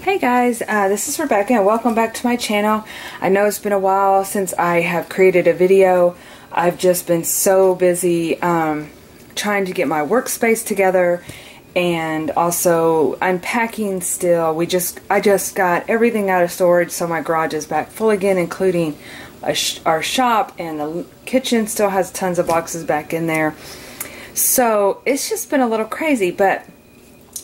Hey guys, this is Rebecca and welcome back to my channel. I know it's been a while since I have created a video. I've just been so busy trying to get my workspace together and also unpacking still. I just got everything out of storage, so my garage is back full again, including our shop, and the kitchen still has tons of boxes back in there. So it's just been a little crazy, but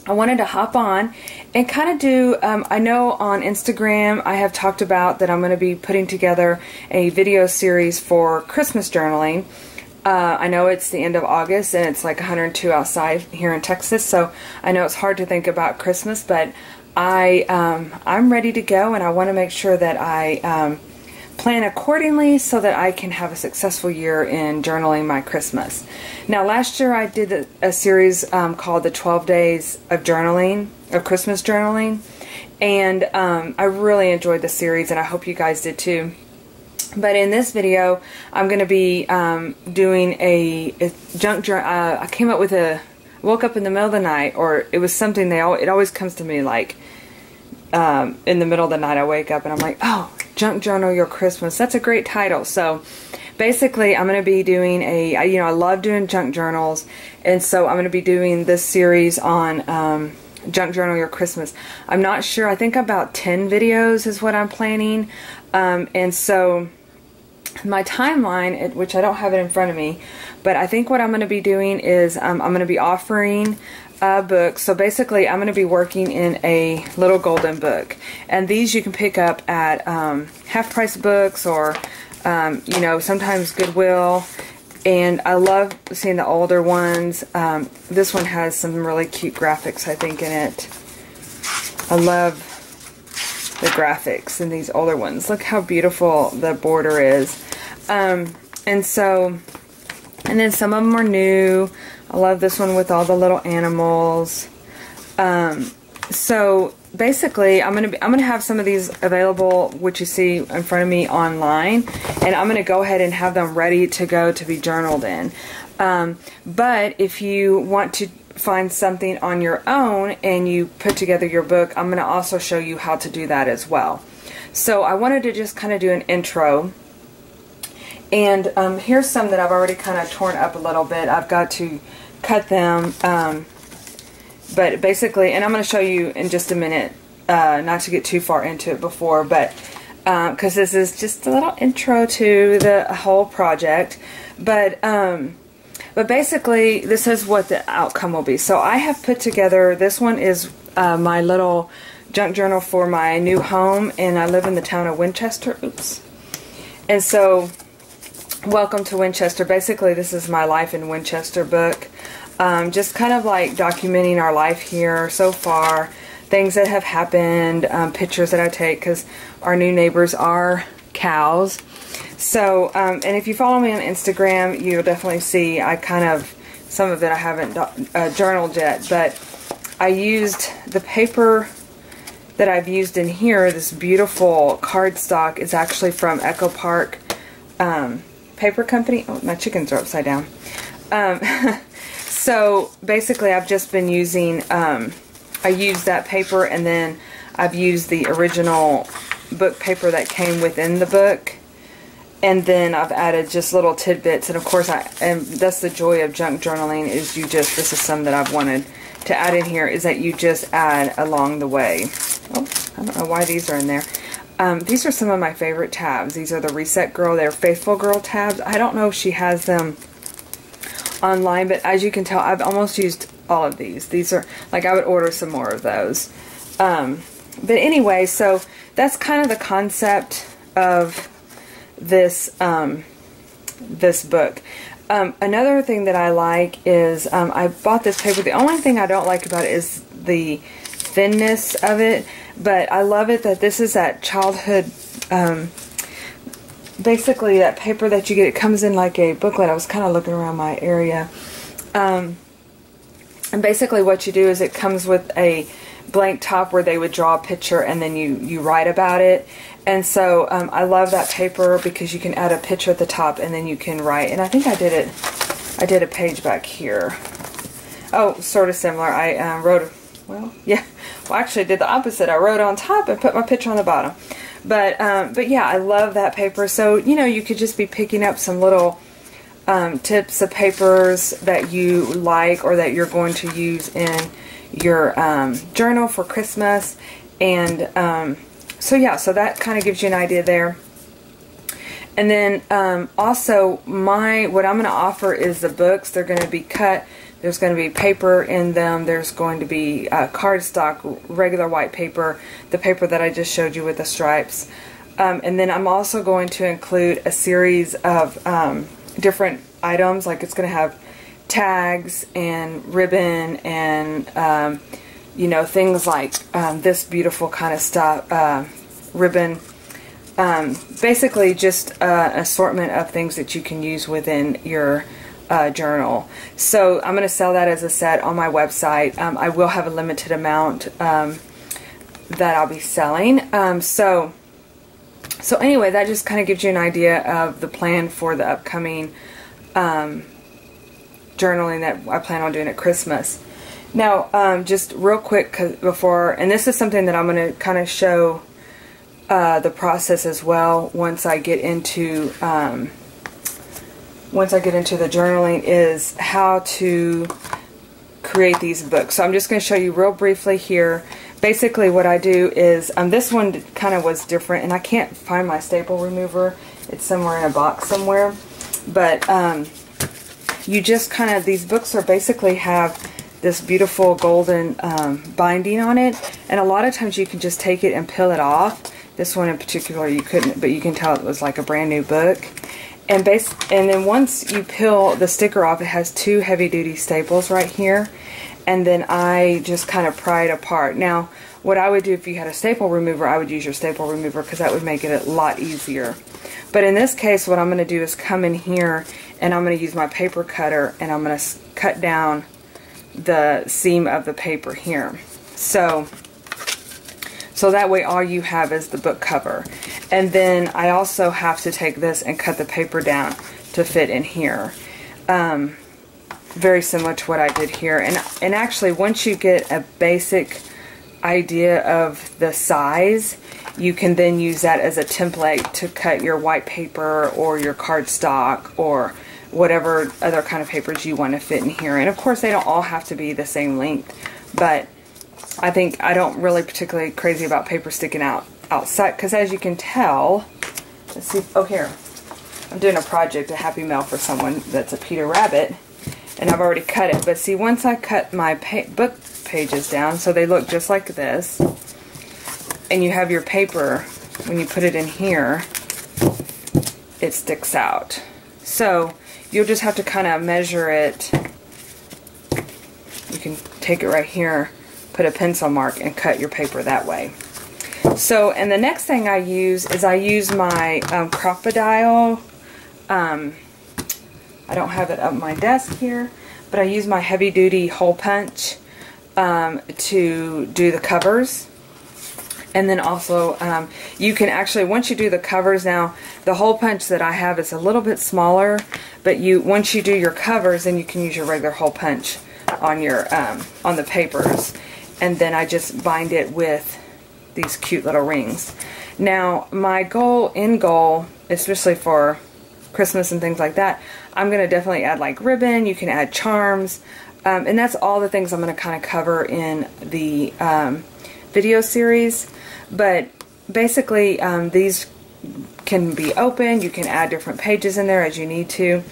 I wanted to hop on and kind of do, I know on Instagram I have talked about that I'm going to be putting together a video series for Christmas journaling. I know it's the end of August and it's like 102 outside here in Texas, so I know it's hard to think about Christmas, but I'm ready to go, and I want to make sure that I plan accordingly so that I can have a successful year in journaling my Christmas. Now, last year I did a series called the 12 Days of Journaling, of Christmas Journaling, and I really enjoyed the series, and I hope you guys did too. But in this video, I'm going to be doing a junk journal. I came up with woke up in the middle of the night, or it was something it always comes to me like in the middle of the night I wake up and I'm like, oh, Junk Journal Your Christmas. That's a great title. So basically I'm going to be doing I love doing junk journals, and so I'm going to be doing this series on Junk Journal Your Christmas. I'm not sure. I think about 10 videos is what I'm planning. And so my timeline, which I don't have it in front of me, but I think what I'm going to be doing is I'm going to be offering a book. So basically I'm going to be working in a little golden book, and these you can pick up at half price books or sometimes Goodwill, and I love seeing the older ones. This one has some really cute graphics, I think, in it. I love the graphics in these older ones. Look how beautiful the border is. And then some of them are new. I love this one with all the little animals. So basically I'm gonna have some of these available, which you see in front of me, online, and I'm gonna go ahead and have them ready to go to be journaled in. But if you want to find something on your own and you put together your book, I'm going to also show you how to do that as well. So I wanted to just kind of do an intro, and here's some that I've already kind of torn up a little bit. I've got to cut them, but basically, and I'm going to show you in just a minute, not to get too far into it before, but because this is just a little intro to the whole project. But basically, this is what the outcome will be. So I have put together, this one is my little junk journal for my new home, and I live in the town of Winchester. Oops. And so, welcome to Winchester. Basically, this is my Life in Winchester book. Just kind of like documenting our life here so far, things that have happened, pictures that I take, because our new neighbors are cows. So, and if you follow me on Instagram, you'll definitely see some of it I haven't journaled yet, but I used the paper that I've used in here. This beautiful cardstock is actually from Echo Park Paper Company. Oh, my chickens are upside down. So basically I've just been using, I used that paper, and then I've used the original book paper that came within the book. And then I've added just little tidbits, and of course and that's the joy of junk journaling, is this is some that I've wanted to add in here, is that you just add along the way. Oh, I don't know why these are in there. These are some of my favorite tabs. These are the Reset Girl, they're Faithful Girl tabs. I don't know if she has them online, but as you can tell, I've almost used all of these. These are, like, I would order some more of those. But anyway, so that's kind of the concept of this this book. Another thing that I like is I bought this paper. The only thing I don't like about it is the thinness of it, but I love it that this is that childhood, basically that paper that you get. It comes in like a booklet. I was kind of looking around my area, and basically what you do is it comes with a blank top where they would draw a picture, and then you write about it. And so I love that paper because you can add a picture at the top, and then you can write. And I think I did a page back here. Oh, sort of similar. I wrote well, yeah. Well, actually, I did the opposite. I wrote on top and put my picture on the bottom. But yeah, I love that paper. So, you know, you could just be picking up some little tips of papers that you like or that you're going to use in your journal for Christmas. And so yeah, so that kind of gives you an idea there. And then also what I'm going to offer is the books. They're going to be cut. There's going to be paper in them. There's going to be cardstock, regular white paper, the paper that I just showed you with the stripes. And then I'm also going to include a series of different items. Like it's going to have tags and ribbon and you know, things like this beautiful kind of stuff, ribbon. Basically just an assortment of things that you can use within your journal. So I'm going to sell that as a set on my website. I will have a limited amount that I'll be selling. So anyway, that just kind of gives you an idea of the plan for the upcoming journaling that I plan on doing at Christmas. Now, just real quick before, and this is something that I'm going to kind of show the process as well once I get into the journaling, is how to create these books. So I'm just going to show you real briefly here. Basically what I do is, this one kind of was different, and I can't find my staple remover. It's somewhere in a box somewhere. But you just kind of, these books are basically have this beautiful golden binding on it, and a lot of times you can just take it and peel it off. This one in particular you couldn't, but you can tell it was like a brand new book. And then once you peel the sticker off, it has two heavy-duty staples right here, and then I just kind of pry it apart. Now, what I would do if you had a staple remover, I would use your staple remover because that would make it a lot easier. But in this case, what I'm going to do is come in here, and I'm going to use my paper cutter, and I'm going to cut down the seam of the paper here. So that way all you have is the book cover. And then I also have to take this and cut the paper down to fit in here. Very similar to what I did here. And actually, once you get a basic idea of the size, you can then use that as a template to cut your white paper or your cardstock or whatever other kind of papers you want to fit in here. And of course, they don't all have to be the same length, but I think I don't really particularly crazy about paper sticking outside, because as you can tell, let's see, oh here, I'm doing a project, a Happy Mail for someone that's a Peter Rabbit, and I've already cut it. But see, once I cut my book pages down so they look just like this, and you have your paper, when you put it in here, it sticks out. So you'll just have to kind of measure it. You can take it right here, put a pencil mark, and cut your paper that way. So, and the next thing I use is my Crocodile. I don't have it up my desk here, but I use my heavy duty hole punch to do the covers. And then also, you can actually, once you do the covers, now the hole punch that I have is a little bit smaller, but once you do your covers, then you can use your regular hole punch on your on the papers, and then I just bind it with these cute little rings. Now, my end goal, especially for Christmas and things like that, I'm going to definitely add like ribbon. You can add charms, and that's all the things I'm going to kind of cover in the video series. But basically, these can be open. You can add different pages in there as you need to.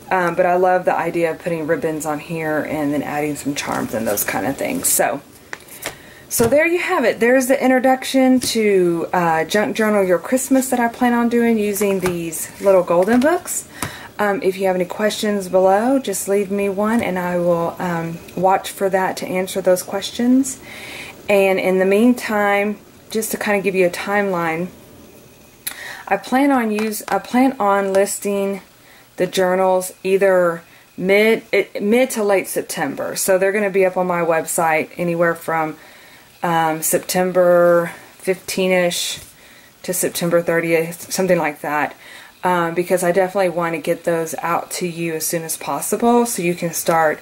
But I love the idea of putting ribbons on here and then adding some charms and those kind of things. So there you have it. There's the introduction to Junk Journal Your Christmas that I plan on doing using these little golden books. If you have any questions below, just leave me one and I will watch for that to answer those questions. And in the meantime, just to kind of give you a timeline, I plan on listing the journals either mid to late September. So they're going to be up on my website anywhere from September 15-ish to September 30th, something like that. Because I definitely want to get those out to you as soon as possible so you can start,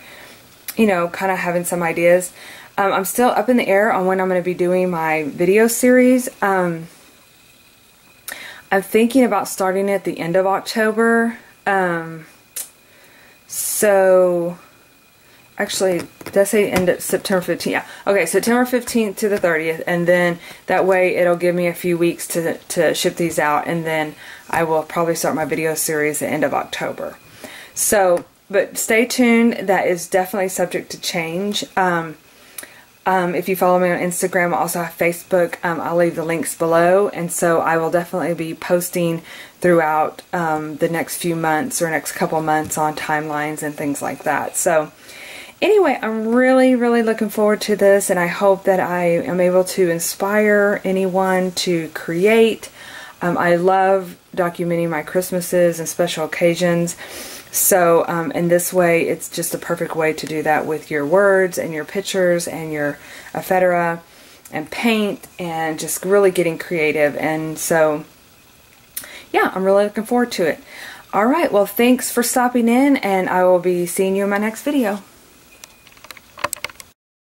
you know, kind of having some ideas. I'm still up in the air on when I'm going to be doing my video series. I'm thinking about starting at the end of October. So, actually, did I say end at September 15th? Yeah. Okay, September 15th to the 30th, and then that way it'll give me a few weeks to ship these out, and then I will probably start my video series at the end of October. So, but stay tuned. That is definitely subject to change. If you follow me on Instagram, I also have Facebook. I'll leave the links below, and so I will definitely be posting throughout the next few months or next couple months on timelines and things like that. So anyway, I'm really, really looking forward to this, and I hope that I am able to inspire anyone to create. I love documenting my Christmases and special occasions. So in this way, it's just a perfect way to do that with your words and your pictures and your ephemera and paint and just really getting creative. And so, yeah, I'm really looking forward to it. All right, well, thanks for stopping in, and I will be seeing you in my next video.